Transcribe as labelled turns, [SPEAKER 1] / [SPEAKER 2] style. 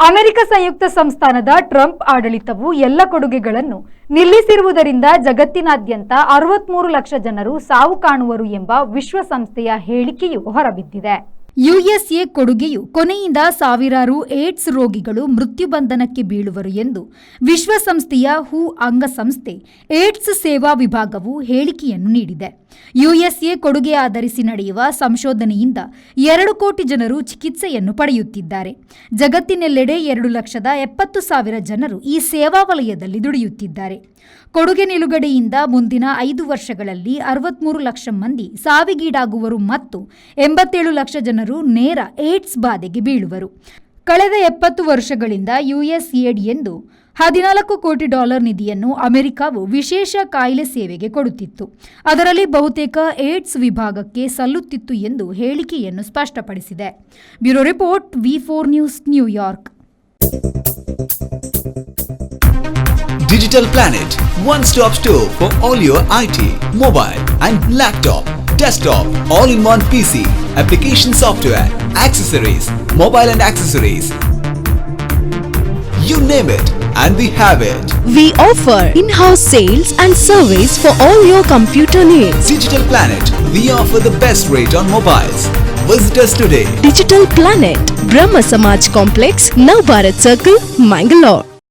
[SPEAKER 1] America ಸಂಯುಕ್ತ ಸಂಸ್ಥಾನದ Trump ಆಡಳಿತವು ಎಲ್ಲ ಕೊಡುಗೆಗಳನ್ನು ನಿಲ್ಲಿಸಿರುವುದರಿಂದ ಜಗತ್ತಿನಾದ್ಯಂತ 63 ಲಕ್ಷ ಜನರು ಸಾವು ಕಾಣುವರು ಎಂಬ ವಿಶ್ವಸಂಸ್ಥೆಯ ಹೇಳಿಕೆಯು ಹೊರಬಿದ್ದಿದೆ. ಯುಎಸ್ಎ ಕೊಡುಗೆಯು ಕೊನೆಯಿಂದ ಸಾವಿರಾರು ಏಡ್ಸ್ ರೋಗಿಗಳು ಮೃತ್ಯುಬಂಧನಕ್ಕೆ ಬೀಳುವರು ಎಂದು ವಿಶ್ವಸಂಸ್ಥೆಯ ಹೂ ಅಂಗಸಂಸ್ಥೆ ಏಡ್ಸ್ ಸೇವಾ ವಿಭಾಗವು ಹೇಳಿಕೆಯನ್ನು ನೀಡಿದೆ. ಯುಎಸ್ಎ ಕೊಡುಗೆ ಆಧರಿಸಿ ನಡೆಯುವ ಸಂಶೋಧನೆಯಿಂದ 2 ಕೋಟಿ ಜನರು ಚಿಕಿತ್ಸೆಯನ್ನು ಪಡೆಯುತ್ತಿದ್ದಾರೆ. ಜಗತ್ತಿನೆಲ್ಲೆಡೆ 2,70,000 ಜನರು ಈ ಸೇವಾ ವಲಯದಲ್ಲಿ ದುಡಿಯುತ್ತಿದ್ದಾರೆ. ಕೊಡುಗೆ ನಿಲುಗಡೆಯಿಂದ ಮುಂದಿನ 5 ವರ್ಷಗಳಲ್ಲಿ 63 ಲಕ್ಷ ಮಂದಿ ಸಾವಿಗೀಡಾಗುವರು ಮತ್ತು 87 ಲಕ್ಷ ಜನರು ನೇರ ಏಡ್ಸ್ ಬಾಧೆಗೆ ಬೀಳುವರು. ಕಳೆದ 70 ವರ್ಷಗಳಿಂದ ಯುಎಸ್ಏಡ್ ಎಂದು $14 ಕೋಟಿ ನಿಧಿಯನ್ನು ಅಮೆರಿಕವು ವಿಶೇಷ ಕಾಯಿಲೆ ಸೇವೆಗೆ ಕೊಡುತ್ತಿತ್ತು. ಅದರಲ್ಲಿ ಬಹುತೇಕ ಏಡ್ಸ್ ವಿಭಾಗಕ್ಕೆ ಸಲ್ಲುತ್ತಿತ್ತು ಎಂದು ಹೇಳಿಕೆಯನ್ನು ಸ್ಪಷ್ಟಪಡಿಸಿದೆ. Bureau report, V4 news, New York.
[SPEAKER 2] Digital Planet, one-stop store for all your IT, mobile and laptop, desktop, all-in-one PC, application software, accessories, mobile and accessories. You name it and we have it.
[SPEAKER 3] We offer in-house sales and service for all your computer needs.
[SPEAKER 2] Digital Planet, we offer the best rate on mobiles. Visit us today.
[SPEAKER 3] Digital Planet, Brahma Samaj Complex, Navbharat Circle, Mangalore.